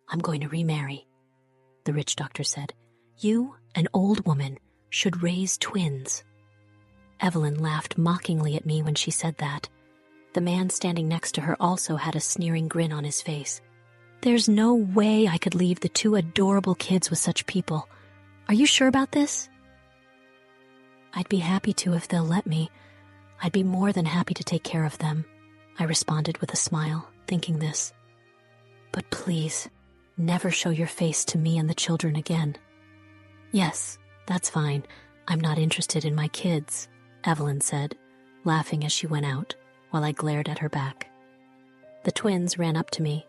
I'm going to remarry, the rich doctor said. You, an old woman, should raise twins. Evelyn laughed mockingly at me when she said that. The man standing next to her also had a sneering grin on his face. There's no way I could leave the two adorable kids with such people. Are you sure about this? I'd be happy to if they'll let me. I'd be more than happy to take care of them, I responded with a smile, thinking this. But please, never show your face to me and the children again. Yes, that's fine. I'm not interested in my kids, Evelyn said, laughing as she went out, while I glared at her back. The twins ran up to me.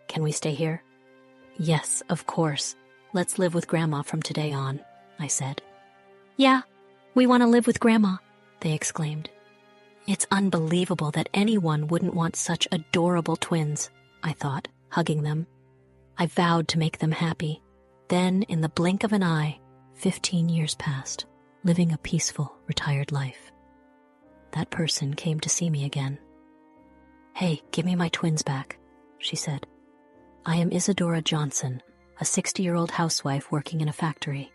Can we stay here? Yes, of course. Let's live with Grandma from today on, I said. Yeah, we want to live with Grandma, they exclaimed. It's unbelievable that anyone wouldn't want such adorable twins, I thought, hugging them. I vowed to make them happy. Then, in the blink of an eye, 15 years passed, living a peaceful, retired life. That person came to see me again. Hey, give me my twins back, she said. I am Isadora Johnson, a 60-year-old housewife working in a factory.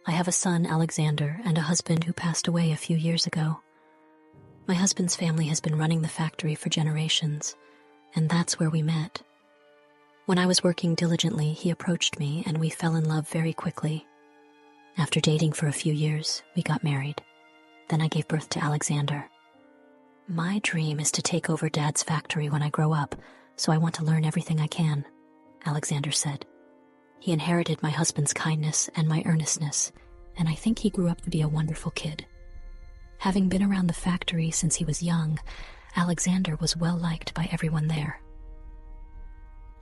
I have a son, Alexander, and a husband who passed away a few years ago. My husband's family has been running the factory for generations, and that's where we met. When I was working diligently, he approached me, and we fell in love very quickly. After dating for a few years, we got married. Then I gave birth to Alexander. My dream is to take over Dad's factory when I grow up, so I want to learn everything I can, Alexander said. He inherited my husband's kindness and my earnestness, and I think he grew up to be a wonderful kid. Having been around the factory since he was young, Alexander was well liked by everyone there.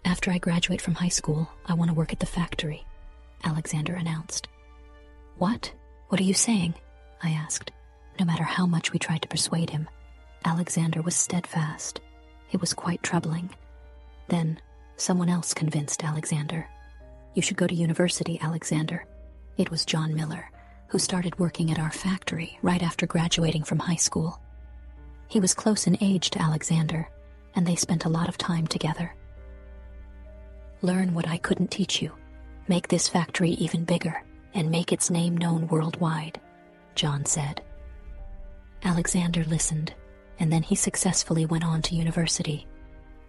After I graduate from high school, I want to work at the factory, Alexander announced. What? What are you saying? I asked. No matter how much we tried to persuade him, Alexander was steadfast. It was quite troubling. Then, someone else convinced Alexander. You should go to university, Alexander. It was John Miller, who started working at our factory right after graduating from high school. He was close in age to Alexander, and they spent a lot of time together. Learn what I couldn't teach you. Make this factory even bigger, and make its name known worldwide, John said. Alexander listened, and then he successfully went on to university.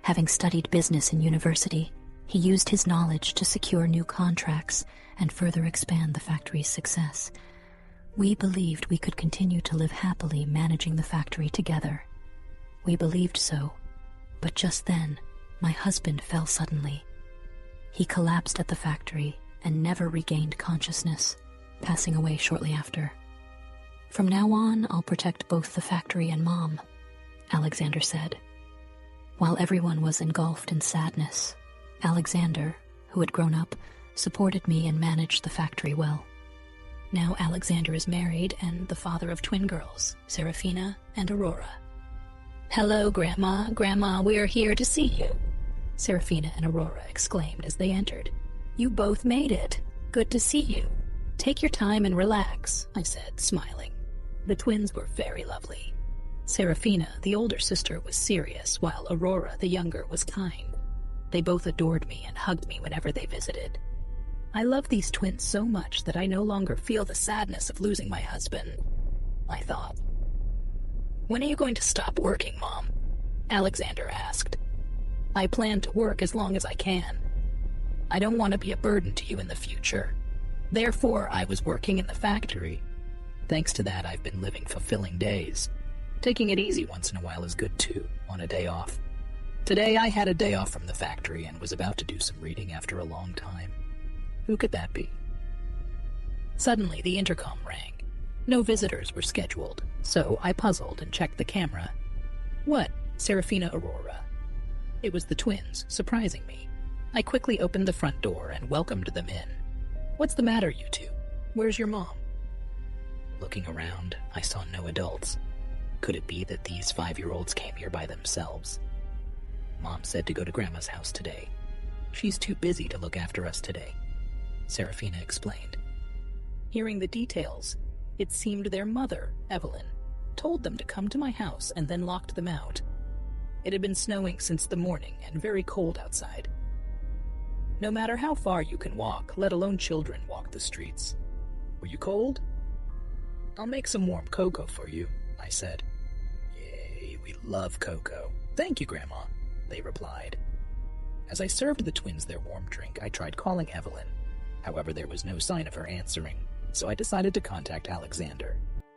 Having studied business in university, he used his knowledge to secure new contracts and further expand the factory's success. We believed we could continue to live happily managing the factory together. We believed so, but just then, my husband fell suddenly. He collapsed at the factory and never regained consciousness, passing away shortly after. From now on, I'll protect both the factory and Mom, Alexander said. While everyone was engulfed in sadness, Alexander, who had grown up, supported me and managed the factory well. Now Alexander is married and the father of twin girls, Serafina and Aurora. Hello, Grandma. Grandma, we're here to see you, Serafina and Aurora exclaimed as they entered. You both made it. Good to see you. Take your time and relax, I said, smiling. The twins were very lovely. Serafina, the older sister, was serious, while Aurora, the younger, was kind. They both adored me and hugged me whenever they visited. I love these twins so much that I no longer feel the sadness of losing my husband, I thought. When are you going to stop working, Mom? Alexander asked. I plan to work as long as I can. I don't want to be a burden to you in the future. Therefore, I was working in the factory. Thanks to that, I've been living fulfilling days. Taking it easy once in a while is good too, on a day off. Today I had a day off from the factory and was about to do some reading after a long time. Who could that be? Suddenly the intercom rang. No visitors were scheduled, so I puzzled and checked the camera. What? Serafina, Aurora. It was the twins, surprising me. I quickly opened the front door and welcomed them in. What's the matter, you two? Where's your mom? Looking around, I saw no adults. Could it be that these 5-year-olds came here by themselves? Mom said to go to Grandma's house today. She's too busy to look after us today, Serafina explained. Hearing the details, it seemed their mother, Evelyn, told them to come to my house and then locked them out. It had been snowing since the morning and very cold outside. No matter how far you can walk, let alone children walk the streets. Were you cold? I'll make some warm cocoa for you, I said. Yay, we love cocoa. Thank you, Grandma, they replied. As I served the twins their warm drink, I tried calling Evelyn. However, there was no sign of her answering, so I decided to contact Alexander.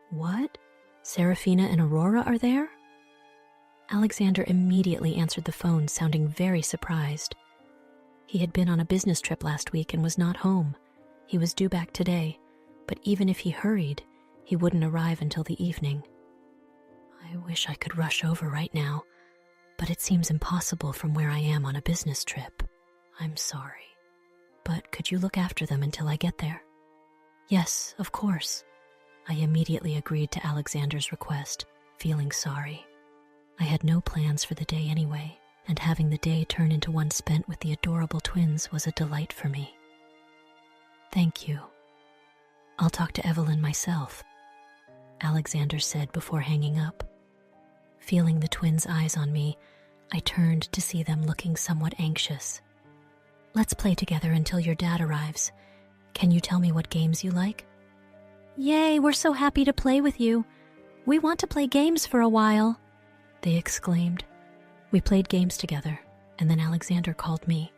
What? Serafina and Aurora are there? Alexander immediately answered the phone, sounding very surprised. He had been on a business trip last week and was not home. He was due back today, but even if he hurried, he wouldn't arrive until the evening. I wish I could rush over right now, but it seems impossible from where I am on a business trip. I'm sorry. But could you look after them until I get there? Yes, of course. I immediately agreed to Alexander's request, feeling sorry. I had no plans for the day anyway, and having the day turn into one spent with the adorable twins was a delight for me. Thank you. I'll talk to Evelyn myself, Alexander said before hanging up. Feeling the twins' eyes on me, I turned to see them looking somewhat anxious. Let's play together until your dad arrives. Can you tell me what games you like? Yay, we're so happy to play with you. We want to play games for a while, they exclaimed. We played games together, and then Alexander called me.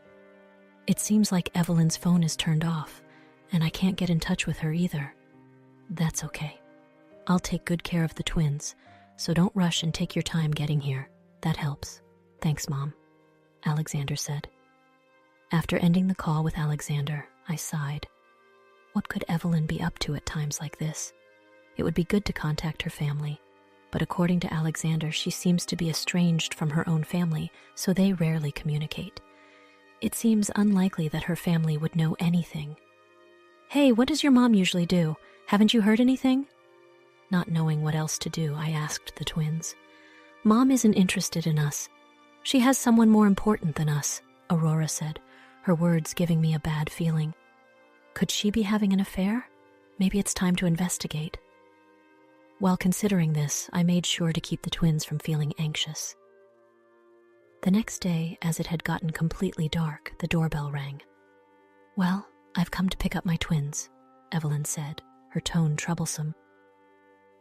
It seems like Evelyn's phone is turned off, and I can't get in touch with her either. That's okay. I'll take good care of the twins, so don't rush and take your time getting here. That helps. Thanks, Mom, Alexander said. After ending the call with Alexander, I sighed. What could Evelyn be up to at times like this? It would be good to contact her family, but according to Alexander, she seems to be estranged from her own family, so they rarely communicate. It seems unlikely that her family would know anything. Hey, what does your mom usually do? Haven't you heard anything? Not knowing what else to do, I asked the twins. Mom isn't interested in us. She has someone more important than us, Aurora said, her words giving me a bad feeling. Could she be having an affair? Maybe it's time to investigate. While considering this, I made sure to keep the twins from feeling anxious. The next day, as it had gotten completely dark, the doorbell rang. Well, I've come to pick up my twins, Evelyn said, her tone troublesome.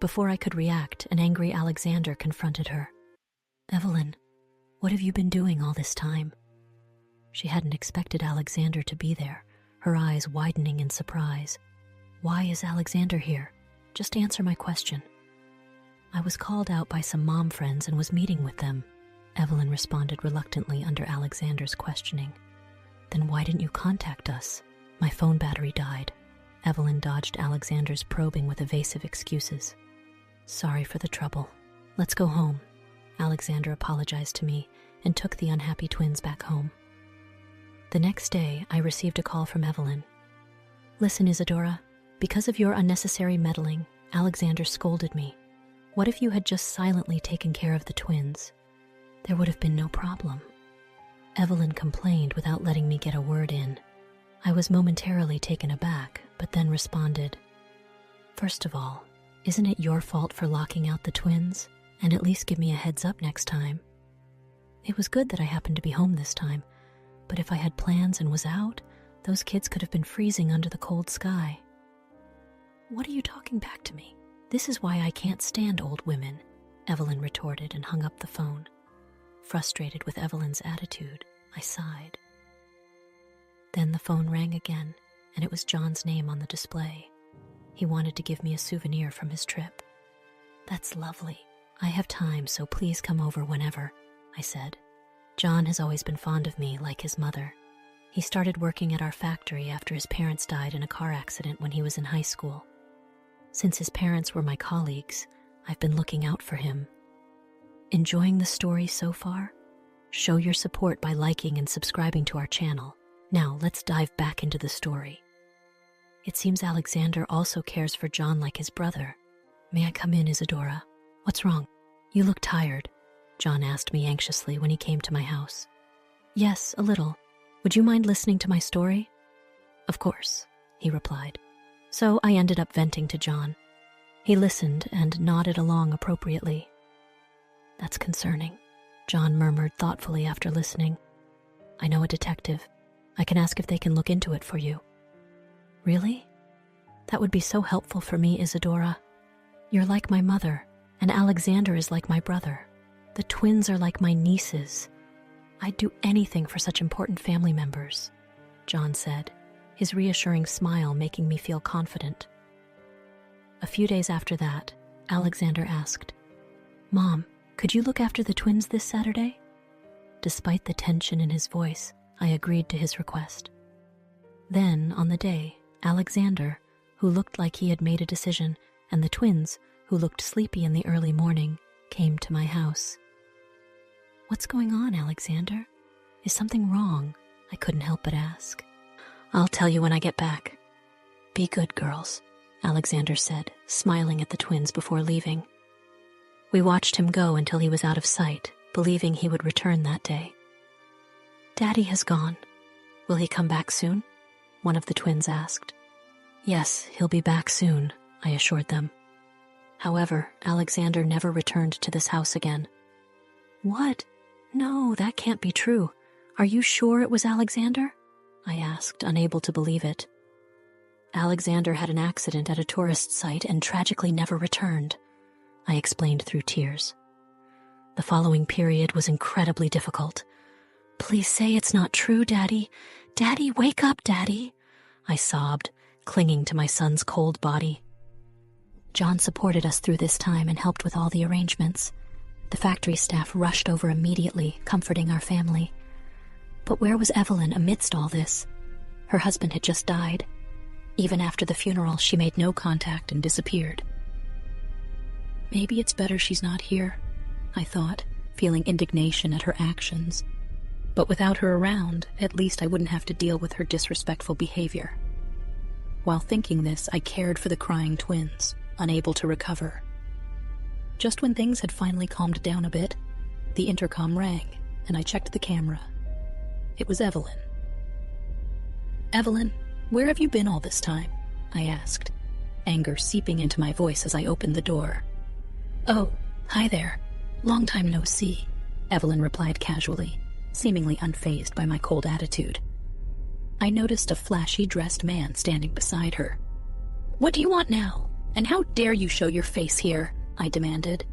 Before I could react, an angry Alexander confronted her. Evelyn, what have you been doing all this time? She hadn't expected Alexander to be there, her eyes widening in surprise. Why is Alexander here? Just answer my question. I was called out by some mom friends and was meeting with them, Evelyn responded reluctantly under Alexander's questioning. Then why didn't you contact us? My phone battery died. Evelyn dodged Alexander's probing with evasive excuses. Sorry for the trouble. Let's go home. Alexander apologized to me and took the unhappy twins back home. The next day, I received a call from Evelyn. Listen, Isadora, because of your unnecessary meddling, Alexander scolded me. What if you had just silently taken care of the twins? There would have been no problem. Evelyn complained without letting me get a word in. I was momentarily taken aback, but then responded. First of all, isn't it your fault for locking out the twins? And at least give me a heads up next time. It was good that I happened to be home this time, but if I had plans and was out, those kids could have been freezing under the cold sky. What are you talking back to me? This is why I can't stand old women, Evelyn retorted and hung up the phone. Frustrated with Evelyn's attitude, I sighed. Then the phone rang again, and it was John's name on the display. He wanted to give me a souvenir from his trip. That's lovely. I have time, so please come over whenever, I said. John has always been fond of me, like his mother. He started working at our factory after his parents died in a car accident when he was in high school. Since his parents were my colleagues, I've been looking out for him. Enjoying the story so far? Show your support by liking and subscribing to our channel. Now, let's dive back into the story. It seems Alexander also cares for John like his brother. May I come in, Isadora? What's wrong? You look tired, John asked me anxiously when he came to my house. Yes, a little. Would you mind listening to my story? Of course, he replied. So I ended up venting to John. He listened and nodded along appropriately. That's concerning, John murmured thoughtfully after listening. I know a detective. I can ask if they can look into it for you." "Really? That would be so helpful for me, Isadora. You're like my mother, and Alexander is like my brother. The twins are like my nieces. I'd do anything for such important family members," John said, his reassuring smile making me feel confident. A few days after that, Alexander asked, "Mom, could you look after the twins this Saturday?" Despite the tension in his voice, I agreed to his request. Then, on the day, Alexander, who looked like he had made a decision, and the twins, who looked sleepy in the early morning, came to my house. "What's going on, Alexander? Is something wrong?" I couldn't help but ask. "I'll tell you when I get back. Be good, girls," Alexander said, smiling at the twins before leaving. We watched him go until he was out of sight, believing he would return that day. "Daddy has gone. Will he come back soon?" one of the twins asked. "Yes, he'll be back soon," I assured them. However, Alexander never returned to this house again. "What? No, that can't be true. Are you sure it was Alexander?" I asked, unable to believe it. "Alexander had an accident at a tourist site and tragically never returned," I explained through tears. The following period was incredibly difficult. "Please say it's not true, Daddy. Daddy, wake up, Daddy," I sobbed, clinging to my son's cold body. John supported us through this time and helped with all the arrangements. The factory staff rushed over immediately, comforting our family. But where was Evelyn amidst all this? Her husband had just died. Even after the funeral, she made no contact and disappeared. Maybe it's better she's not here, I thought, feeling indignation at her actions. But without her around, at least I wouldn't have to deal with her disrespectful behavior. While thinking this, I cared for the crying twins, unable to recover. Just when things had finally calmed down a bit, the intercom rang, and I checked the camera. It was Evelyn. "Evelyn, where have you been all this time?" I asked, anger seeping into my voice as I opened the door. "Oh, hi there. Long time no see," Evelyn replied casually, seemingly unfazed by my cold attitude. I noticed a flashy dressed man standing beside her. "What do you want now? And how dare you show your face here?" I demanded.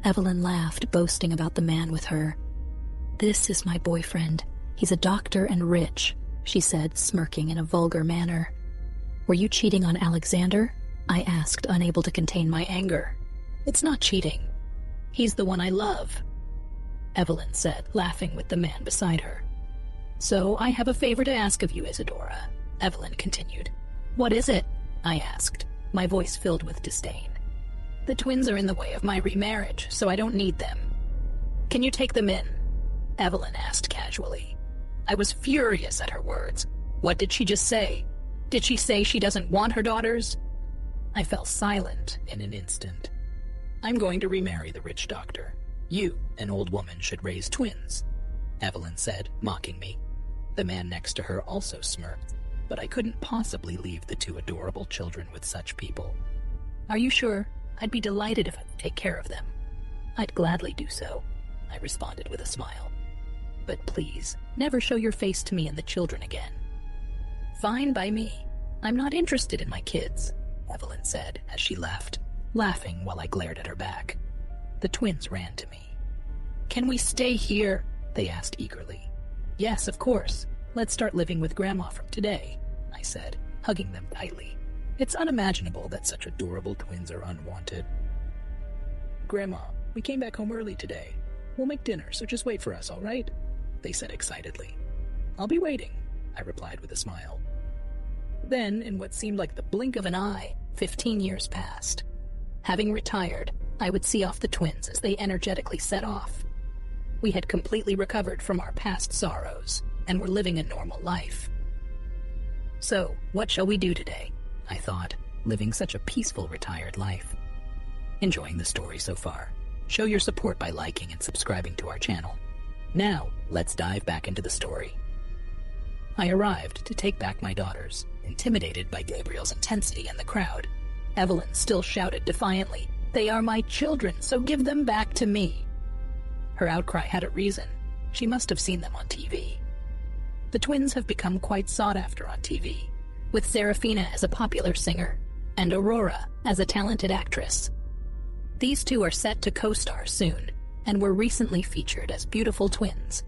Evelyn laughed, boasting about the man with her. "This is my boyfriend. He's a doctor and rich," she said, smirking in a vulgar manner. "Were you cheating on Alexander?" I asked, unable to contain my anger. "It's not cheating. He's the one I love," Evelyn said, laughing with the man beside her. "So I have a favor to ask of you, Isadora," Evelyn continued. "What is it?" I asked, my voice filled with disdain. "The twins are in the way of my remarriage, so I don't need them. Can you take them in?" Evelyn asked casually. I was furious at her words. What did she just say? Did she say she doesn't want her daughters? I fell silent in an instant. "I'm going to remarry the rich doctor. You, an old woman, should raise twins," Evelyn said, mocking me. The man next to her also smirked, but I couldn't possibly leave the two adorable children with such people. "Are you sure? I'd be delighted if I could take care of them." "I'd gladly do so," I responded with a smile. "But please, never show your face to me and the children again." "Fine by me. I'm not interested in my kids," Evelyn said as she left, laughing while I glared at her back. The twins ran to me. "Can we stay here?" they asked eagerly. "Yes, of course. Let's start living with Grandma from today," I said, hugging them tightly. It's unimaginable that such adorable twins are unwanted. "Grandma, we came back home early today. We'll make dinner, so just wait for us, all right?" they said excitedly. "I'll be waiting," I replied with a smile. Then, in what seemed like the blink of an eye, 15 years passed. Having retired, I would see off the twins as they energetically set off. We had completely recovered from our past sorrows and were living a normal life. So, what shall we do today? I thought, living such a peaceful retired life. Enjoying the story so far? Show your support by liking and subscribing to our channel. Now, let's dive back into the story. I arrived to take back my daughters, intimidated by Gabriel's intensity and the crowd. Evelyn still shouted defiantly, "They are my children, so give them back to me." Her outcry had a reason. She must have seen them on TV. The twins have become quite sought after on TV, with Serafina as a popular singer and Aurora as a talented actress. These two are set to co-star soon and were recently featured as beautiful twins.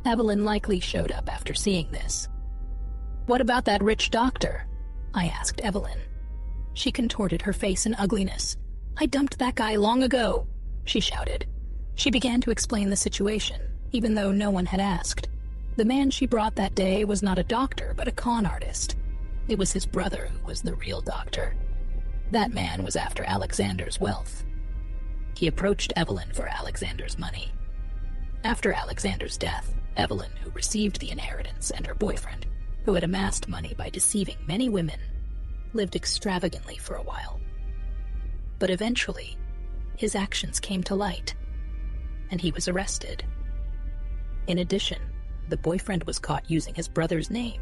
Evelyn likely showed up after seeing this. "What about that rich doctor?" I asked Evelyn. She contorted her face in ugliness. "I dumped that guy long ago," she shouted. She began to explain the situation, even though no one had asked. The man she brought that day was not a doctor, but a con artist. It was his brother who was the real doctor. That man was after Alexander's wealth. He approached Evelyn for Alexander's money. After Alexander's death, Evelyn, who received the inheritance, and her boyfriend, who had amassed money by deceiving many women, lived extravagantly for a while. But eventually, his actions came to light, and he was arrested. In addition, the boyfriend was caught using his brother's name,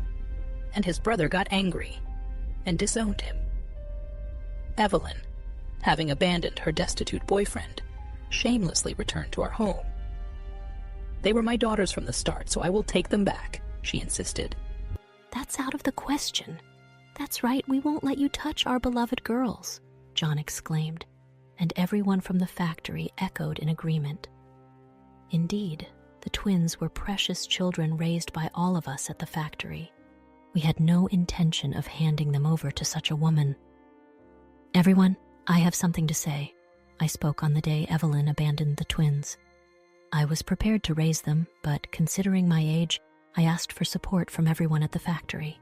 and his brother got angry and disowned him. Evelyn, having abandoned her destitute boyfriend, shamelessly returned to our home. "They were my daughters from the start, so I will take them back," she insisted. "That's out of the question. That's right, we won't let you touch our beloved girls," John exclaimed, and everyone from the factory echoed in agreement. Indeed, the twins were precious children raised by all of us at the factory. We had no intention of handing them over to such a woman. "Everyone, I have something to say," I spoke on the day Evelyn abandoned the twins. I was prepared to raise them, but considering my age, I asked for support from everyone at the factory.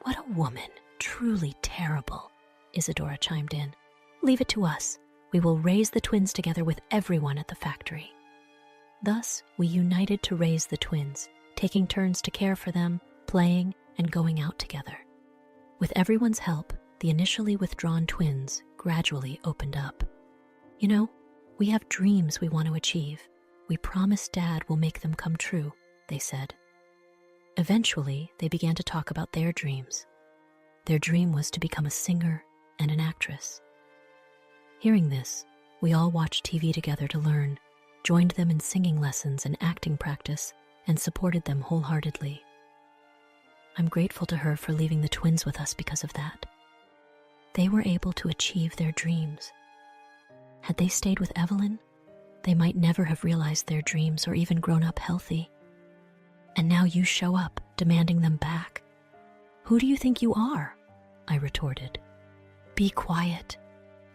"What a woman, truly terrible," Isadora chimed in. "Leave it to us. We will raise the twins together with everyone at the factory." Thus, we united to raise the twins, taking turns to care for them, playing, and going out together. With everyone's help, the initially withdrawn twins gradually opened up. "You know, we have dreams we want to achieve. We promise Dad will make them come true," they said. Eventually, they began to talk about their dreams. Their dream was to become a singer and an actress. Hearing this, we all watched TV together to learn, joined them in singing lessons and acting practice, and supported them wholeheartedly. I'm grateful to her for leaving the twins with us because of that. They were able to achieve their dreams. Had they stayed with Evelyn, they might never have realized their dreams or even grown up healthy. And now you show up, demanding them back. "Who do you think you are?" I retorted. "Be quiet.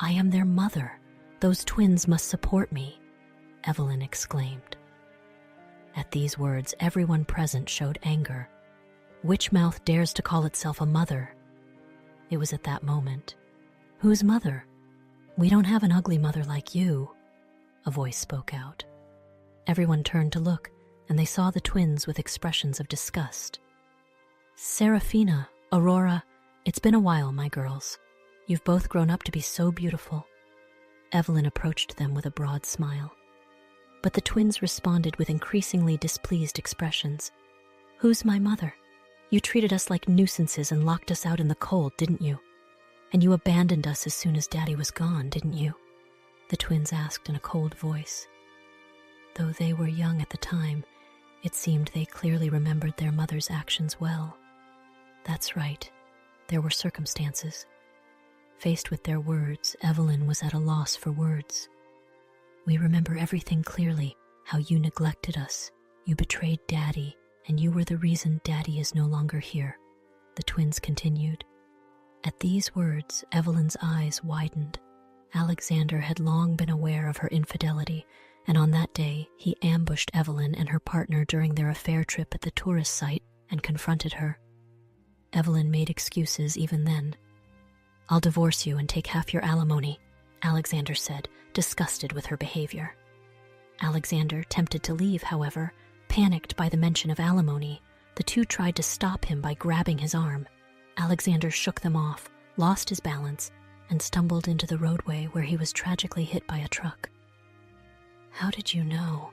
I am their mother. Those twins must support me," Evelyn exclaimed. At these words, everyone present showed anger. Which mouth dares to call itself a mother? It was at that moment. "Whose mother? We don't have an ugly mother like you," a voice spoke out. Everyone turned to look, and they saw the twins with expressions of disgust. "Serafina, Aurora, it's been a while, my girls. You've both grown up to be so beautiful." Evelyn approached them with a broad smile. But the twins responded with increasingly displeased expressions. "Who's my mother? You treated us like nuisances and locked us out in the cold, didn't you? And you abandoned us as soon as Daddy was gone, didn't you?" the twins asked in a cold voice. Though they were young at the time, it seemed they clearly remembered their mother's actions well. That's right, there were circumstances. Faced with their words, Evelyn was at a loss for words. "We remember everything clearly, how you neglected us, you betrayed Daddy, and you were the reason Daddy is no longer here," the twins continued. At these words, Evelyn's eyes widened. Alexander had long been aware of her infidelity, and on that day, he ambushed Evelyn and her partner during their affair trip at the tourist site and confronted her. Evelyn made excuses even then. "I'll divorce you and take half your alimony," Alexander said, disgusted with her behavior. Alexander, tempted to leave, however, panicked by the mention of alimony. The two tried to stop him by grabbing his arm. Alexander shook them off, lost his balance, and stumbled into the roadway where he was tragically hit by a truck. "How did you know?"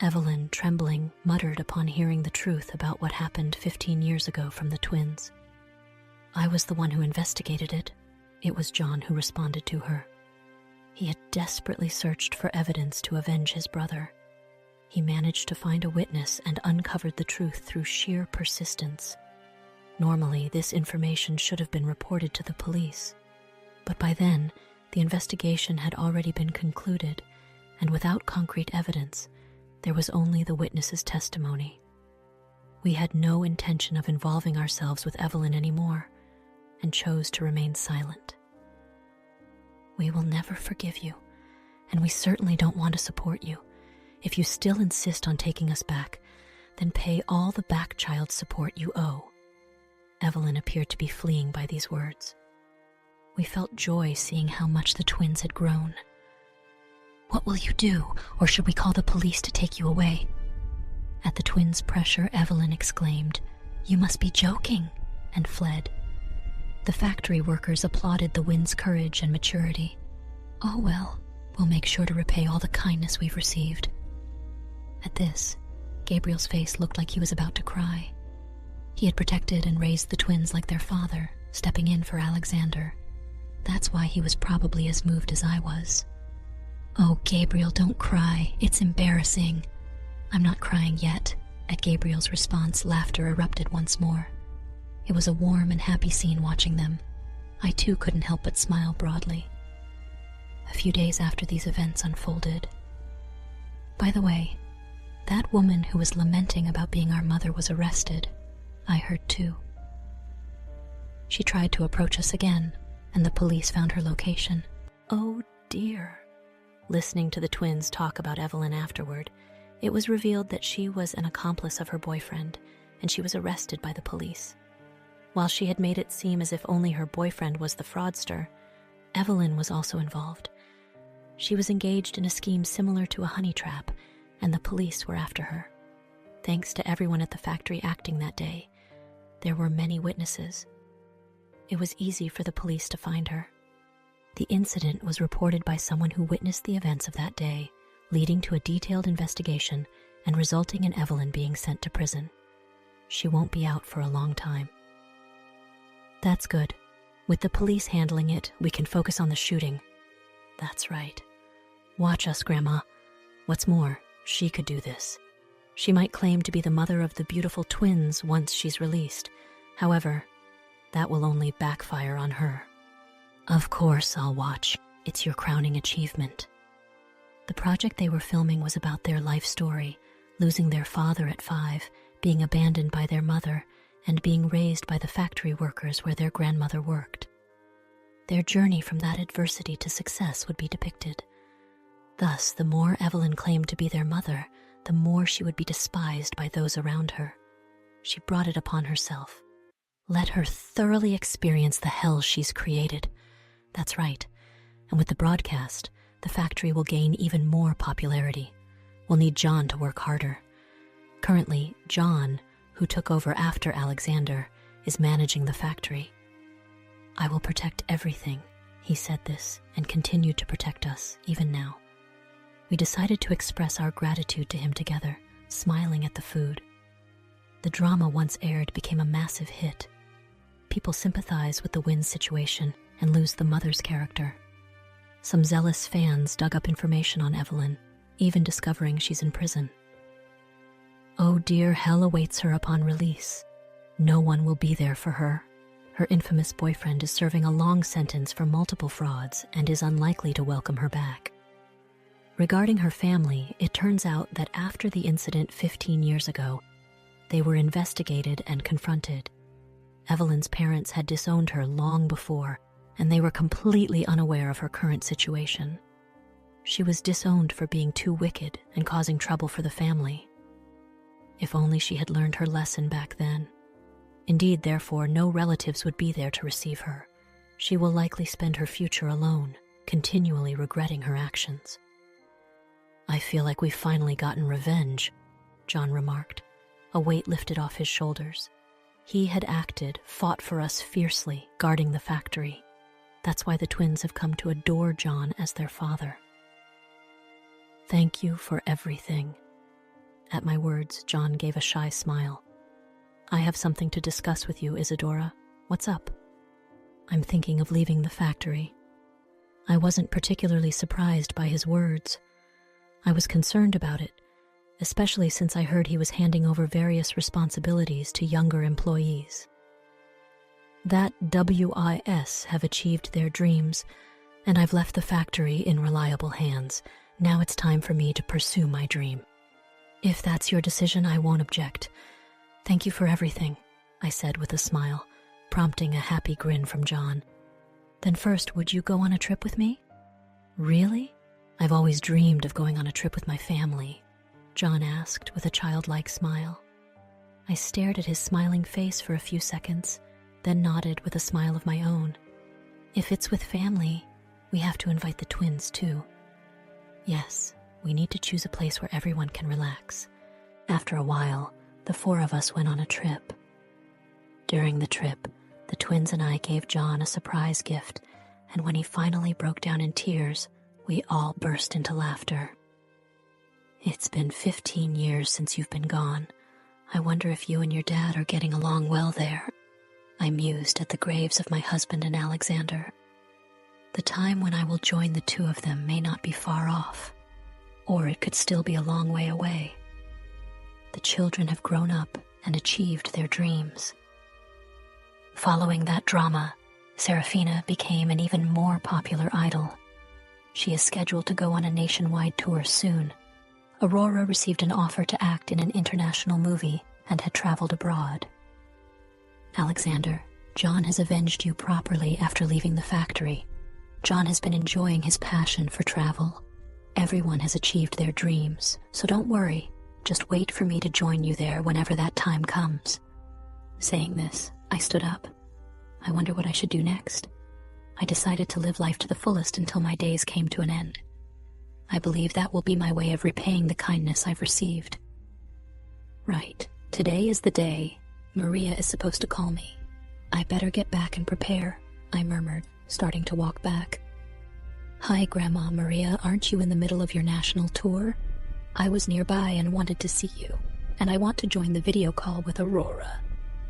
Evelyn, trembling, muttered upon hearing the truth about what happened 15 years ago from the twins. "I was the one who investigated it." It was John who responded to her. He had desperately searched for evidence to avenge his brother. He managed to find a witness and uncovered the truth through sheer persistence. Normally, this information should have been reported to the police, but by then, the investigation had already been concluded, and without concrete evidence, there was only the witness's testimony. We had no intention of involving ourselves with Evelyn anymore, and chose to remain silent. We will never forgive you, and we certainly don't want to support you. If you still insist on taking us back, then pay all the back child support you owe. Evelyn appeared to be fleeing by these words. We felt joy seeing how much the twins had grown. What will you do, or should we call the police to take you away? At the twins' pressure, Evelyn exclaimed, "You must be joking," and fled. The factory workers applauded the wind's courage and maturity. Oh well, we'll make sure to repay all the kindness we've received. At this, Gabriel's face looked like he was about to cry. He had protected and raised the twins like their father, stepping in for Alexander. That's why he was probably as moved as I was. Oh, Gabriel, don't cry. It's embarrassing. I'm not crying yet. At Gabriel's response, laughter erupted once more. It was a warm and happy scene watching them. I too couldn't help but smile broadly. A few days after these events unfolded. By the way, that woman who was lamenting about being our mother was arrested. I heard too. She tried to approach us again, and the police found her location. Oh dear. Listening to the twins talk about Evelyn afterward, it was revealed that she was an accomplice of her boyfriend, and she was arrested by the police. While she had made it seem as if only her boyfriend was the fraudster, Evelyn was also involved. She was engaged in a scheme similar to a honey trap, and the police were after her. Thanks to everyone at the factory acting that day, there were many witnesses. It was easy for the police to find her. The incident was reported by someone who witnessed the events of that day, leading to a detailed investigation and resulting in Evelyn being sent to prison. She won't be out for a long time. That's good. With the police handling it, we can focus on the shooting. That's right. Watch us, Grandma. What's more, she could do this. She might claim to be the mother of the beautiful twins once she's released. However, that will only backfire on her. Of course I'll watch. It's your crowning achievement. The project they were filming was about their life story, losing their father at 5, being abandoned by their mother, and being raised by the factory workers where their grandmother worked. Their journey from that adversity to success would be depicted. Thus, the more Evelyn claimed to be their mother, the more she would be despised by those around her. She brought it upon herself. Let her thoroughly experience the hell she's created. That's right. And with the broadcast, the factory will gain even more popularity. We'll need John to work harder. Currently, John, who took over after Alexander, is managing the factory. I will protect everything. He said this and continued to protect us, even now. We decided to express our gratitude to him together, smiling at the food. The drama once aired became a massive hit. People sympathize with the Wynn situation and lose the mother's character. Some zealous fans dug up information on Evelyn, even discovering she's in prison. Oh dear, hell awaits her upon release. No one will be there for her. Her infamous boyfriend is serving a long sentence for multiple frauds and is unlikely to welcome her back. Regarding her family, it turns out that after the incident 15 years ago, they were investigated and confronted. Evelyn's parents had disowned her long before, and they were completely unaware of her current situation. She was disowned for being too wicked and causing trouble for the family. If only she had learned her lesson back then. Indeed, therefore, no relatives would be there to receive her. She will likely spend her future alone, continually regretting her actions. I feel like we've finally gotten revenge, John remarked. A weight lifted off his shoulders. He had acted, fought for us fiercely, guarding the factory. That's why the twins have come to adore John as their father. Thank you for everything. At my words, John gave a shy smile. I have something to discuss with you, Isadora. What's up? I'm thinking of leaving the factory. I wasn't particularly surprised by his words. I was concerned about it, especially since I heard he was handing over various responsibilities to younger employees. That WIS have achieved their dreams, and I've left the factory in reliable hands. Now it's time for me to pursue my dream. If that's your decision, I won't object. Thank you for everything, I said with a smile, prompting a happy grin from John. Then first, would you go on a trip with me? Really? I've always dreamed of going on a trip with my family, John asked with a childlike smile. I stared at his smiling face for a few seconds, then nodded with a smile of my own. If it's with family, we have to invite the twins too. Yes, we need to choose a place where everyone can relax. After a while, the four of us went on a trip. During the trip, the twins and I gave John a surprise gift, and when he finally broke down in tears, we all burst into laughter. It's been 15 years since you've been gone. I wonder if you and your dad are getting along well there. I mused at the graves of my husband and Alexander. The time when I will join the two of them may not be far off, or it could still be a long way away. The children have grown up and achieved their dreams. Following that drama, Serafina became an even more popular idol. She is scheduled to go on a nationwide tour soon. Aurora received an offer to act in an international movie and had traveled abroad. Alexander, John has avenged you properly after leaving the factory. John has been enjoying his passion for travel. Everyone has achieved their dreams, so don't worry. Just wait for me to join you there whenever that time comes. Saying this, I stood up. I wonder what I should do next. I decided to live life to the fullest until my days came to an end. I believe that will be my way of repaying the kindness I've received. Right, today is the day. Maria is supposed to call me. I better get back and prepare, I murmured, starting to walk back. Hi, Grandma Maria, aren't you in the middle of your national tour? I was nearby and wanted to see you, and I want to join the video call with Aurora.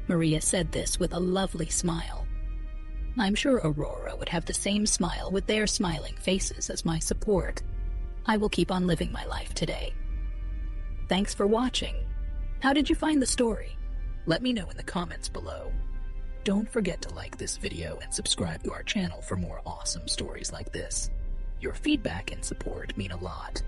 Maria said this with a lovely smile. I'm sure Aurora would have the same smile with their smiling faces as my support. I will keep on living my life today. Thanks for watching. How did you find the story? Let me know in the comments below. Don't forget to like this video and subscribe to our channel for more awesome stories like this. Your feedback and support mean a lot.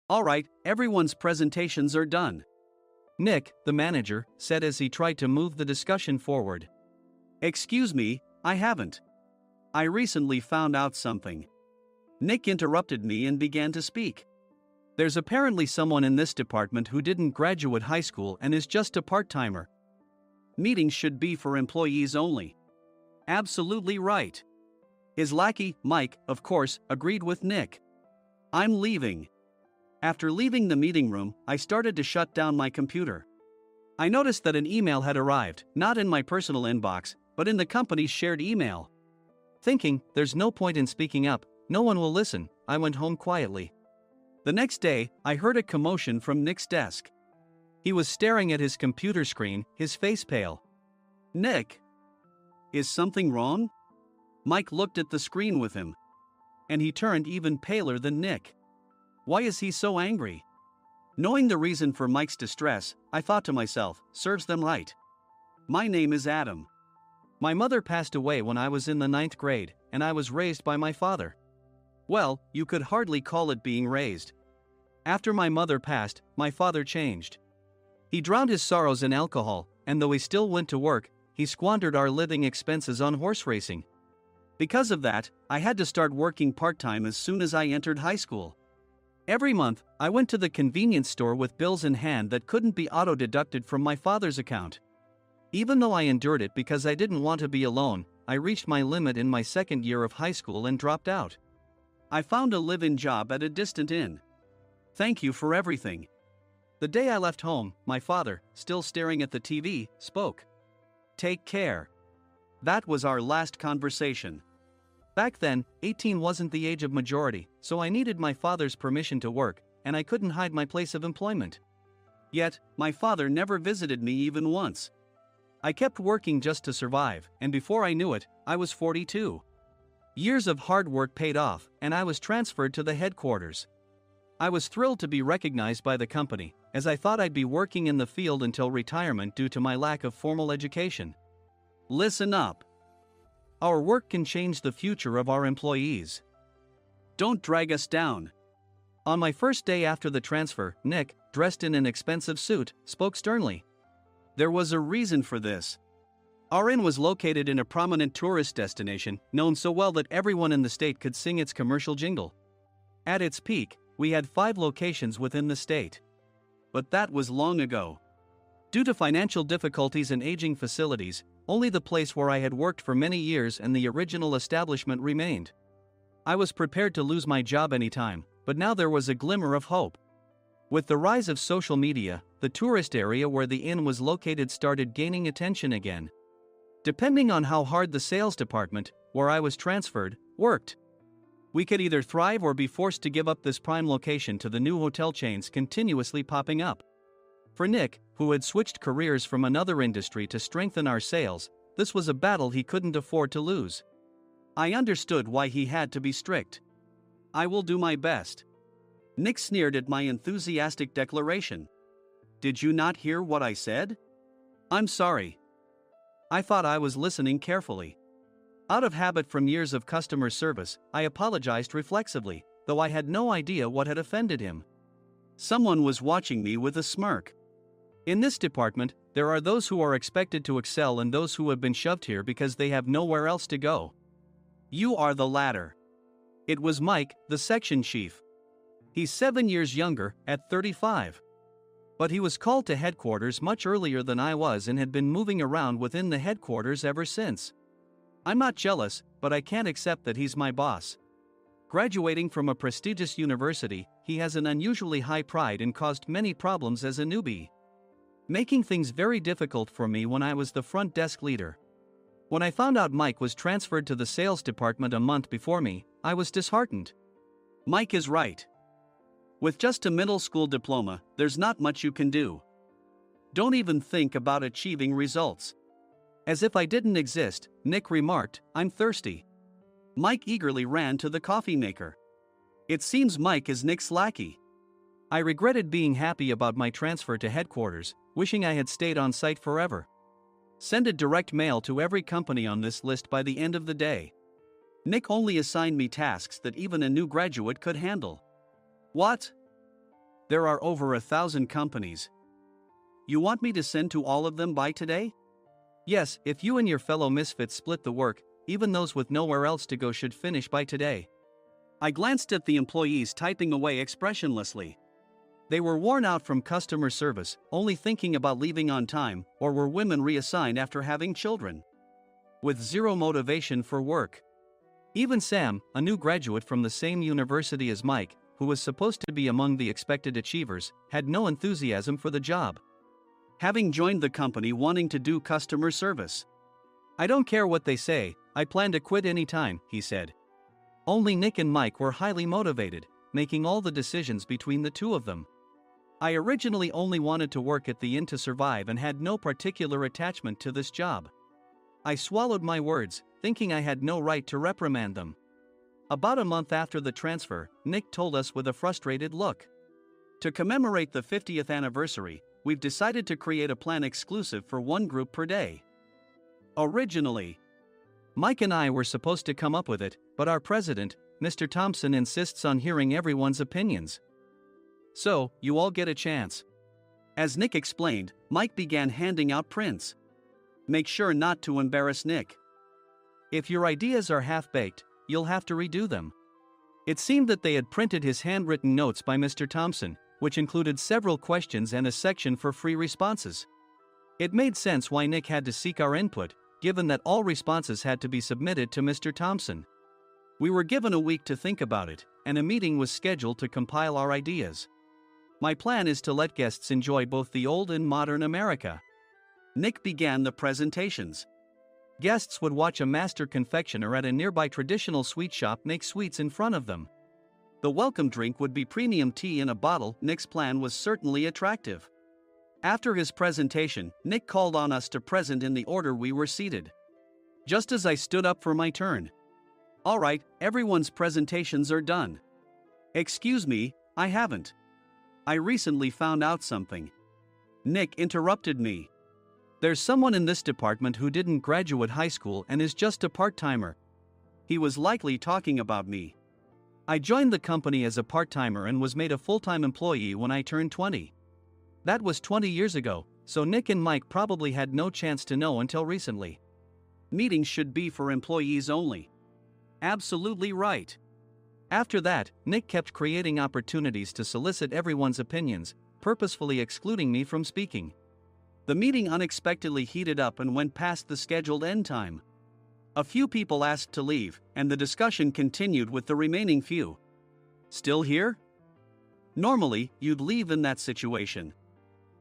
All right, everyone's presentations are done. Nick, the manager, said as he tried to move the discussion forward. Excuse me, I haven't. I recently found out something. Nick interrupted me and began to speak. There's apparently someone in this department who didn't graduate high school and is just a part-timer. Meetings should be for employees only. Absolutely right. His lackey, Mike, of course, agreed with Nick. I'm leaving. After leaving the meeting room, I started to shut down my computer. I noticed that an email had arrived, not in my personal inbox, but in the company's shared email. Thinking, there's no point in speaking up, no one will listen, I went home quietly. The next day, I heard a commotion from Nick's desk. He was staring at his computer screen, his face pale. Nick! Is something wrong? Mike looked at the screen with him. And he turned even paler than Nick. Why is he so angry? Knowing the reason for Mike's distress, I thought to myself, serves them right. My name is Adam. My mother passed away when I was in the 9th grade, and I was raised by my father. Well, you could hardly call it being raised. After my mother passed, my father changed. He drowned his sorrows in alcohol, and though he still went to work, he squandered our living expenses on horse racing. Because of that, I had to start working part-time as soon as I entered high school. Every month, I went to the convenience store with bills in hand that couldn't be auto-deducted from my father's account. Even though I endured it because I didn't want to be alone, I reached my limit in my second year of high school and dropped out. I found a live-in job at a distant inn. Thank you for everything. The day I left home, my father, still staring at the TV, spoke. Take care. That was our last conversation. Back then, 18 wasn't the age of majority, so I needed my father's permission to work, and I couldn't hide my place of employment. Yet, my father never visited me even once. I kept working just to survive, and before I knew it, I was 42. Years of hard work paid off, and I was transferred to the headquarters. I was thrilled to be recognized by the company, as I thought I'd be working in the field until retirement due to my lack of formal education. Listen up. Our work can change the future of our employees. Don't drag us down. On my first day after the transfer, Nick, dressed in an expensive suit, spoke sternly. There was a reason for this. Our inn was located in a prominent tourist destination, known so well that everyone in the state could sing its commercial jingle. At its peak, we had 5 locations within the state. But that was long ago. Due to financial difficulties and aging facilities, only the place where I had worked for many years and the original establishment remained. I was prepared to lose my job anytime, but now there was a glimmer of hope. With the rise of social media, the tourist area where the inn was located started gaining attention again. Depending on how hard the sales department, where I was transferred, worked, we could either thrive or be forced to give up this prime location to the new hotel chains continuously popping up. For Nick, who had switched careers from another industry to strengthen our sales, this was a battle he couldn't afford to lose. I understood why he had to be strict. I will do my best. Nick sneered at my enthusiastic declaration. Did you not hear what I said? I'm sorry. I thought I was listening carefully. Out of habit from years of customer service, I apologized reflexively, though I had no idea what had offended him. Someone was watching me with a smirk. In this department, there are those who are expected to excel and those who have been shoved here because they have nowhere else to go. You are the latter. It was Mike, the section chief. He's 7 years younger, at 35. But he was called to headquarters much earlier than I was and had been moving around within the headquarters ever since. I'm not jealous, but I can't accept that he's my boss. Graduating from a prestigious university, he has an unusually high pride and caused many problems as a newbie, making things very difficult for me when I was the front desk leader. When I found out Mike was transferred to the sales department a month before me, I was disheartened. Mike is right. With just a middle school diploma, there's not much you can do. Don't even think about achieving results. As if I didn't exist, Nick remarked, I'm thirsty. Mike eagerly ran to the coffee maker. It seems Mike is Nick's lackey. I regretted being happy about my transfer to headquarters, wishing I had stayed on site forever. Send a direct mail to every company on this list by the end of the day. Nick only assigned me tasks that even a new graduate could handle. What? There are over 1,000 companies. You want me to send to all of them by today? Yes, if you and your fellow misfits split the work, even those with nowhere else to go should finish by today. I glanced at the employees typing away expressionlessly. They were worn out from customer service, only thinking about leaving on time, or were women reassigned after having children, with zero motivation for work. Even Sam, a new graduate from the same university as Mike, who was supposed to be among the expected achievers, had no enthusiasm for the job, having joined the company wanting to do customer service. I don't care what they say, I plan to quit anytime, he said. Only Nick and Mike were highly motivated, making all the decisions between the two of them. I originally only wanted to work at the inn to survive and had no particular attachment to this job. I swallowed my words, thinking I had no right to reprimand them. About a month after the transfer, Nick told us with a frustrated look. To commemorate the 50th anniversary, we've decided to create a plan exclusive for one group per day. Originally, Mike and I were supposed to come up with it, but our president, Mr. Thompson, insists on hearing everyone's opinions. So, you all get a chance. As Nick explained, Mike began handing out prints. Make sure not to embarrass Nick. If your ideas are half-baked, you'll have to redo them. It seemed that they had printed his handwritten notes by Mr. Thompson, which included several questions and a section for free responses. It made sense why Nick had to seek our input, given that all responses had to be submitted to Mr. Thompson. We were given a week to think about it, and a meeting was scheduled to compile our ideas. My plan is to let guests enjoy both the old and modern America. Nick began the presentations. Guests would watch a master confectioner at a nearby traditional sweet shop make sweets in front of them. The welcome drink would be premium tea in a bottle. Nick's plan was certainly attractive. After his presentation, Nick called on us to present in the order we were seated. Just as I stood up for my turn. "All right, everyone's presentations are done." "Excuse me, I haven't. I recently found out something." Nick interrupted me. "There's someone in this department who didn't graduate high school and is just a part-timer." He was likely talking about me. I joined the company as a part-timer and was made a full-time employee when I turned 20. That was 20 years ago, so Nick and Mike probably had no chance to know until recently. Meetings should be for employees only. Absolutely right. After that, Nick kept creating opportunities to solicit everyone's opinions, purposefully excluding me from speaking. The meeting unexpectedly heated up and went past the scheduled end time. A few people asked to leave, and the discussion continued with the remaining few. "Still here?" Normally, you'd leave in that situation.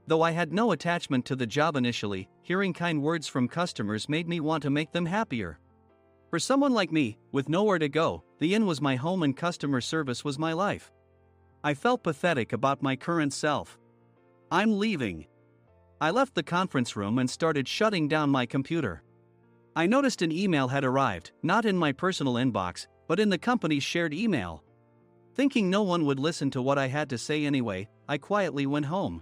Though I had no attachment to the job initially, hearing kind words from customers made me want to make them happier. For someone like me, with nowhere to go, the inn was my home and customer service was my life. I felt pathetic about my current self. "I'm leaving." I left the conference room and started shutting down my computer. I noticed an email had arrived, not in my personal inbox, but in the company's shared email. Thinking no one would listen to what I had to say anyway, I quietly went home.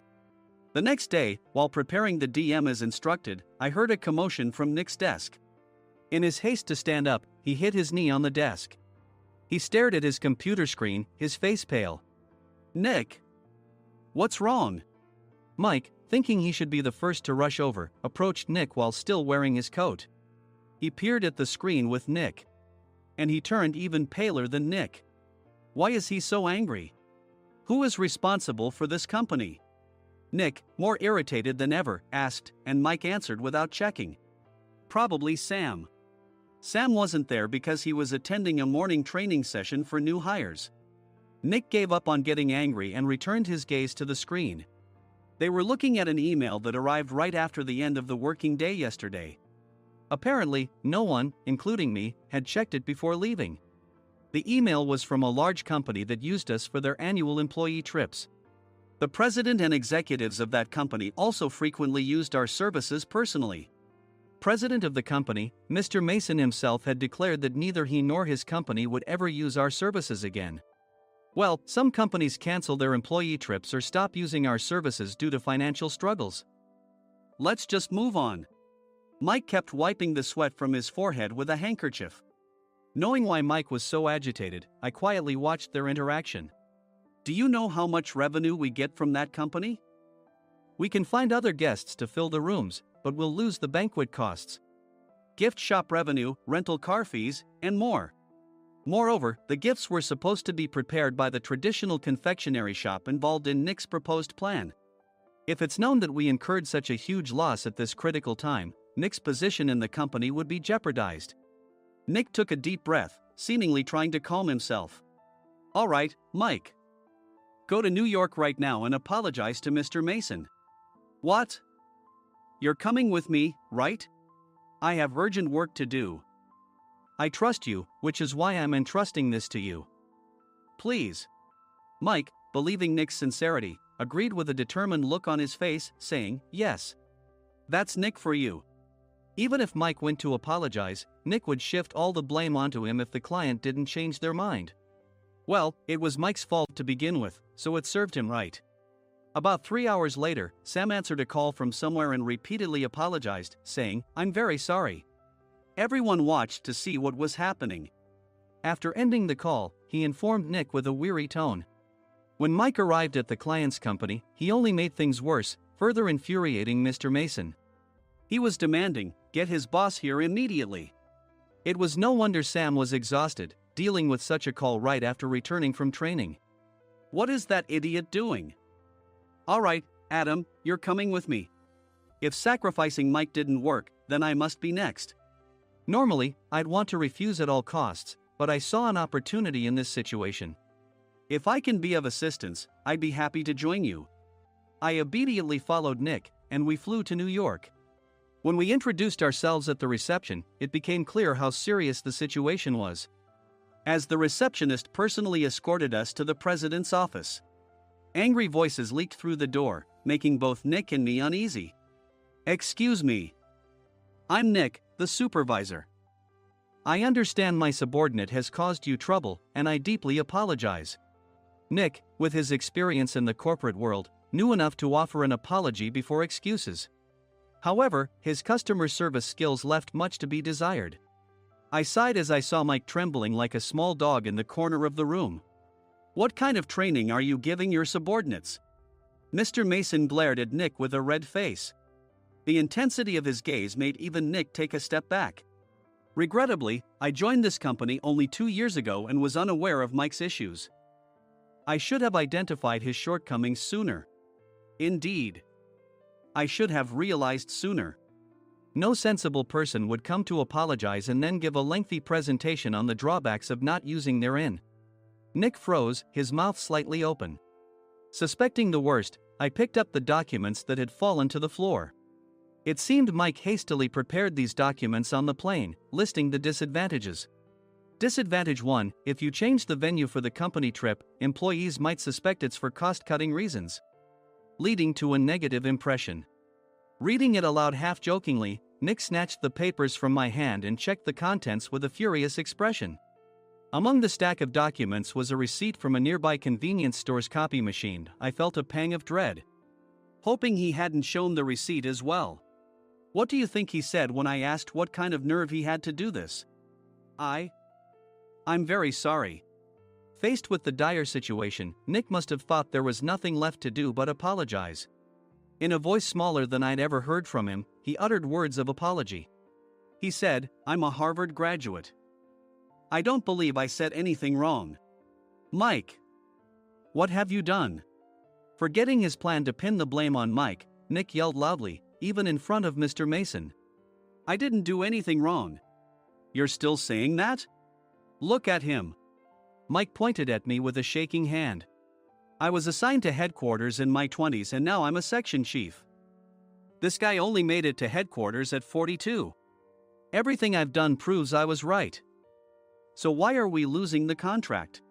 The next day, while preparing the DM as instructed, I heard a commotion from Nick's desk. In his haste to stand up, he hit his knee on the desk. He stared at his computer screen, his face pale. "Nick! What's wrong?" Mike, thinking he should be the first to rush over, approached Nick while still wearing his coat. He peered at the screen with Nick. And he turned even paler than Nick. Why is he so angry? Who is responsible for this company? Nick, more irritated than ever, asked, and Mike answered without checking. Probably Sam. Sam wasn't there because he was attending a morning training session for new hires. Nick gave up on getting angry and returned his gaze to the screen. They were looking at an email that arrived right after the end of the working day yesterday. Apparently, no one, including me, had checked it before leaving. The email was from a large company that used us for their annual employee trips. The president and executives of that company also frequently used our services personally. President of the company, Mr. Mason himself, had declared that neither he nor his company would ever use our services again. Well, some companies cancel their employee trips or stop using our services due to financial struggles. Let's just move on. Mike kept wiping the sweat from his forehead with a handkerchief. Knowing why Mike was so agitated, I quietly watched their interaction. "Do you know how much revenue we get from that company?" "We can find other guests to fill the rooms, but we'll lose the banquet costs. Gift shop revenue, rental car fees, and more. Moreover, the gifts were supposed to be prepared by the traditional confectionery shop involved in Nick's proposed plan. If it's known that we incurred such a huge loss at this critical time, Nick's position in the company would be jeopardized." Nick took a deep breath, seemingly trying to calm himself. "All right, Mike. Go to New York right now and apologize to Mr. Mason." "What? You're coming with me, right? I have urgent work to do." "I trust you, which is why I'm entrusting this to you." "Please." Mike, believing Nick's sincerity, agreed with a determined look on his face, saying, "Yes. That's Nick for you." Even if Mike went to apologize, Nick would shift all the blame onto him if the client didn't change their mind. Well, it was Mike's fault to begin with, so it served him right. About 3 hours later, Sam answered a call from somewhere and repeatedly apologized, saying, "I'm very sorry." Everyone watched to see what was happening. After ending the call, he informed Nick with a weary tone. When Mike arrived at the client's company, he only made things worse, further infuriating Mr. Mason. He was demanding, "Get his boss here immediately." It was no wonder Sam was exhausted, dealing with such a call right after returning from training. "What is that idiot doing?" "All right, Adam, you're coming with me. If sacrificing Mike didn't work, then I must be next." Normally, I'd want to refuse at all costs, but I saw an opportunity in this situation. "If I can be of assistance, I'd be happy to join you." I obediently followed Nick, and we flew to New York. When we introduced ourselves at the reception, it became clear how serious the situation was, as the receptionist personally escorted us to the president's office. Angry voices leaked through the door, making both Nick and me uneasy. "Excuse me. I'm Nick, the supervisor. I understand my subordinate has caused you trouble, and I deeply apologize." Nick, with his experience in the corporate world, knew enough to offer an apology before excuses. However, his customer service skills left much to be desired. I sighed as I saw Mike trembling like a small dog in the corner of the room. "What kind of training are you giving your subordinates?" Mr. Mason glared at Nick with a red face. The intensity of his gaze made even Nick take a step back. Regrettably, I joined this company only 2 years ago and was unaware of Mike's issues. I should have identified his shortcomings sooner. Indeed, I should have realized sooner. No sensible person would come to apologize and then give a lengthy presentation on the drawbacks of not using their in. Nick froze, his mouth slightly open. Suspecting the worst, I picked up the documents that had fallen to the floor. It seemed Mike hastily prepared these documents on the plane, listing the disadvantages. Disadvantage 1: if you change the venue for the company trip, employees might suspect it's for cost-cutting reasons, leading to a negative impression. Reading it aloud half-jokingly, Nick snatched the papers from my hand and checked the contents with a furious expression. Among the stack of documents was a receipt from a nearby convenience store's copy machine. I felt a pang of dread, hoping he hadn't shown the receipt as well. What do you think he said when I asked what kind of nerve he had to do this? I'm very sorry." Faced with the dire situation, Nick must have thought there was nothing left to do but apologize. In a voice smaller than I'd ever heard from him, he uttered words of apology. He said, "I'm a Harvard graduate. I don't believe I said anything wrong." "Mike, what have you done?" Forgetting his plan to pin the blame on Mike, Nick yelled loudly, even in front of Mr. Mason. "I didn't do anything wrong." "You're still saying that? Look at him." Mike pointed at me with a shaking hand. "I was assigned to headquarters in my 20s and now I'm a section chief. This guy only made it to headquarters at 42. Everything I've done proves I was right. So why are we losing the contract?"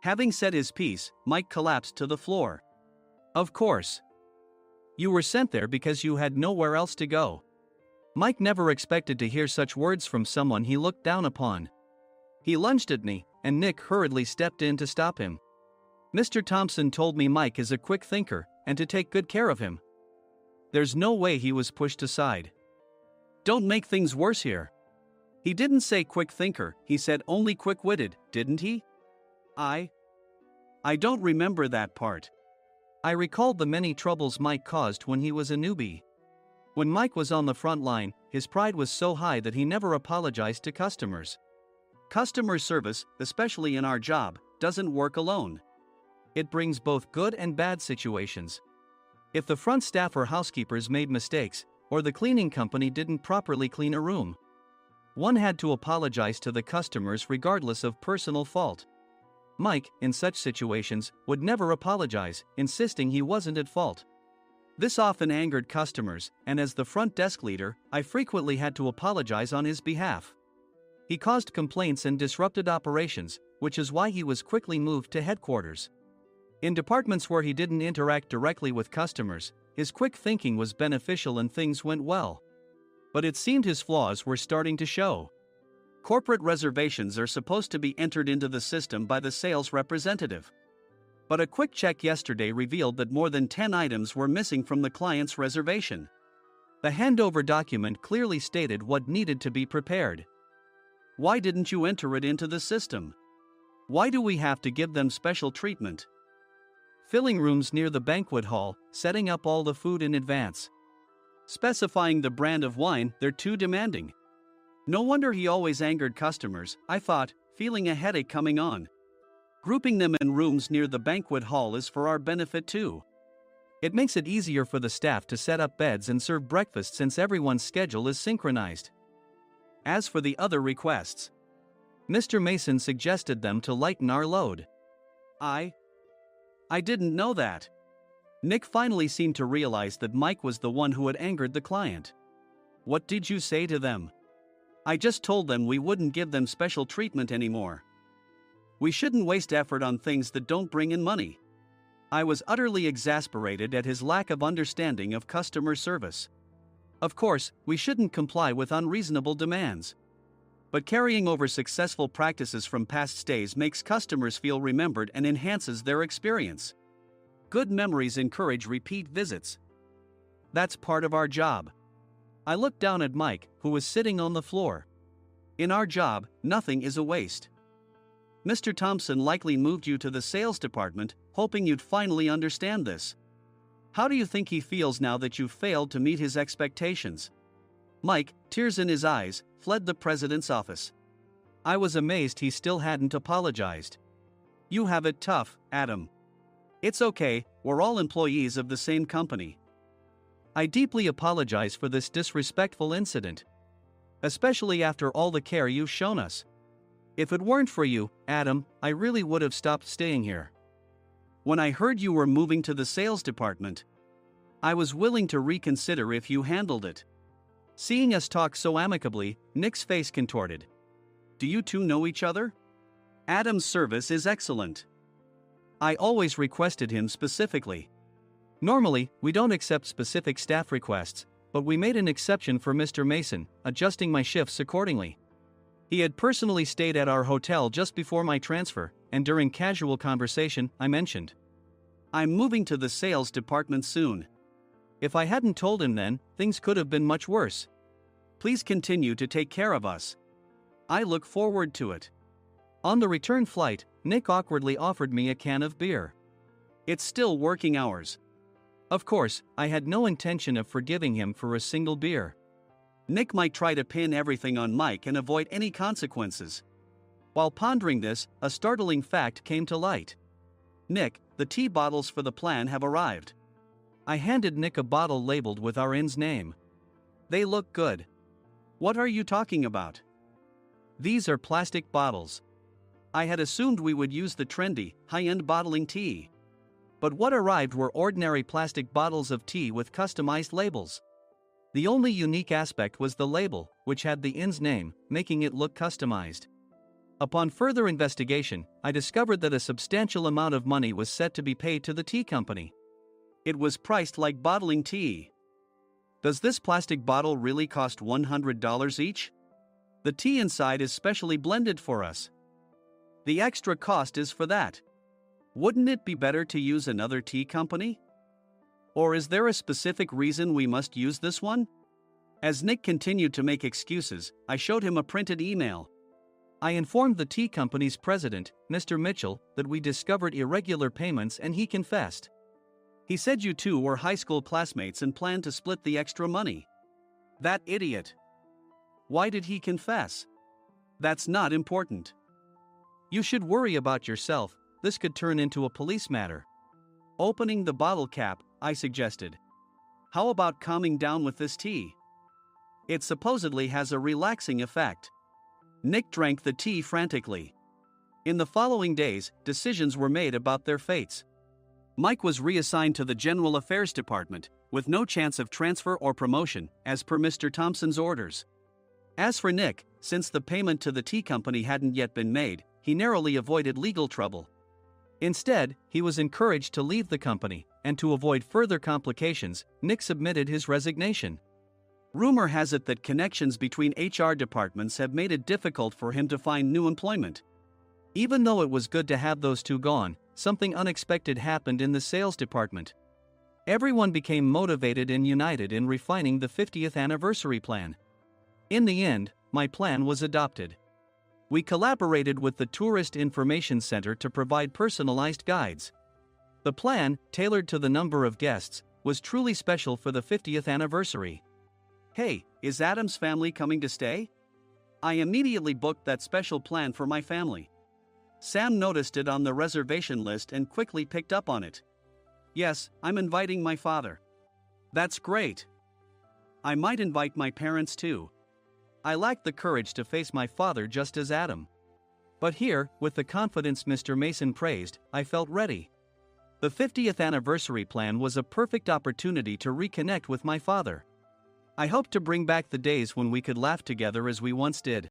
Having said his piece, Mike collapsed to the floor. "Of course. You were sent there because you had nowhere else to go." Mike never expected to hear such words from someone he looked down upon. He lunged at me, and Nick hurriedly stepped in to stop him. "Mr. Thompson told me Mike is a quick thinker, and to take good care of him." There's no way he was pushed aside. "Don't make things worse here. He didn't say quick thinker, he said only quick-witted, didn't he?" I don't remember that part." I recalled the many troubles Mike caused when he was a newbie. When Mike was on the front line, his pride was so high that he never apologized to customers. Customer service, especially in our job, doesn't work alone. It brings both good and bad situations. If the front staff or housekeepers made mistakes, or the cleaning company didn't properly clean a room, one had to apologize to the customers regardless of personal fault. Mike, in such situations, would never apologize, insisting he wasn't at fault. This often angered customers, and as the front desk leader, I frequently had to apologize on his behalf. He caused complaints and disrupted operations, which is why he was quickly moved to headquarters. In departments where he didn't interact directly with customers, his quick thinking was beneficial and things went well. But it seemed his flaws were starting to show. Corporate reservations are supposed to be entered into the system by the sales representative. But a quick check yesterday revealed that more than 10 items were missing from the client's reservation. The handover document clearly stated what needed to be prepared. Why didn't you enter it into the system? Why do we have to give them special treatment? Filling rooms near the banquet hall, setting up all the food in advance. Specifying the brand of wine, they're too demanding. No wonder he always angered customers, I thought, feeling a headache coming on. Grouping them in rooms near the banquet hall is for our benefit too. It makes it easier for the staff to set up beds and serve breakfast since everyone's schedule is synchronized. As for the other requests, Mr. Mason suggested them to lighten our load. I didn't know that. Nick finally seemed to realize that Mike was the one who had angered the client. What did you say to them? I just told them we wouldn't give them special treatment anymore. We shouldn't waste effort on things that don't bring in money. I was utterly exasperated at his lack of understanding of customer service. Of course, we shouldn't comply with unreasonable demands. But carrying over successful practices from past stays makes customers feel remembered and enhances their experience. Good memories encourage repeat visits. That's part of our job. I looked down at Mike, who was sitting on the floor. In our job, nothing is a waste. Mr. Thompson likely moved you to the sales department, hoping you'd finally understand this. How do you think he feels now that you've failed to meet his expectations? Mike, tears in his eyes, fled the president's office. I was amazed he still hadn't apologized. You have it tough, Adam. It's okay, we're all employees of the same company. I deeply apologize for this disrespectful incident. Especially after all the care you've shown us. If it weren't for you, Adam, I really would have stopped staying here. When I heard you were moving to the sales department, I was willing to reconsider if you handled it. Seeing us talk so amicably, Nick's face contorted. Do you two know each other? Adam's service is excellent. I always requested him specifically. Normally, we don't accept specific staff requests, but we made an exception for Mr. Mason, adjusting my shifts accordingly. He had personally stayed at our hotel just before my transfer, and during casual conversation, I mentioned, I'm moving to the sales department soon. If I hadn't told him then, things could have been much worse. Please continue to take care of us. I look forward to it. On the return flight, Nick awkwardly offered me a can of beer. It's still working hours. Of course, I had no intention of forgiving him for a single beer. Nick might try to pin everything on Mike and avoid any consequences. While pondering this, a startling fact came to light. Nick, the tea bottles for the plan have arrived. I handed Nick a bottle labeled with our inn's name. They look good. What are you talking about? These are plastic bottles. I had assumed we would use the trendy, high-end bottling tea. But what arrived were ordinary plastic bottles of tea with customized labels. The only unique aspect was the label, which had the inn's name, making it look customized. Upon further investigation, I discovered that a substantial amount of money was set to be paid to the tea company. It was priced like bottling tea. Does this plastic bottle really cost $100 each? The tea inside is specially blended for us. The extra cost is for that. Wouldn't it be better to use another tea company? Or is there a specific reason we must use this one? As Nick continued to make excuses, I showed him a printed email. I informed the tea company's president, Mr. Mitchell, that we discovered irregular payments and he confessed. He said you two were high school classmates and planned to split the extra money. That idiot. Why did he confess? That's not important. You should worry about yourself, this could turn into a police matter. Opening the bottle cap, I suggested. How about calming down with this tea? It supposedly has a relaxing effect. Nick drank the tea frantically. In the following days, decisions were made about their fates. Mike was reassigned to the General Affairs Department, with no chance of transfer or promotion, as per Mr. Thompson's orders. As for Nick, since the payment to the tea company hadn't yet been made, he narrowly avoided legal trouble. Instead, he was encouraged to leave the company, and to avoid further complications, Nick submitted his resignation. Rumor has it that connections between HR departments have made it difficult for him to find new employment. Even though it was good to have those two gone, something unexpected happened in the sales department. Everyone became motivated and united in refining the 50th anniversary plan. In the end, my plan was adopted. We collaborated with the Tourist Information Center to provide personalized guides. The plan, tailored to the number of guests, was truly special for the 50th anniversary. Hey, is Adam's family coming to stay? I immediately booked that special plan for my family. Sam noticed it on the reservation list and quickly picked up on it. Yes, I'm inviting my father. That's great. I might invite my parents too. I lacked the courage to face my father just as Adam. But here, with the confidence Mr. Mason praised, I felt ready. The 50th anniversary plan was a perfect opportunity to reconnect with my father. I hope to bring back the days when we could laugh together as we once did.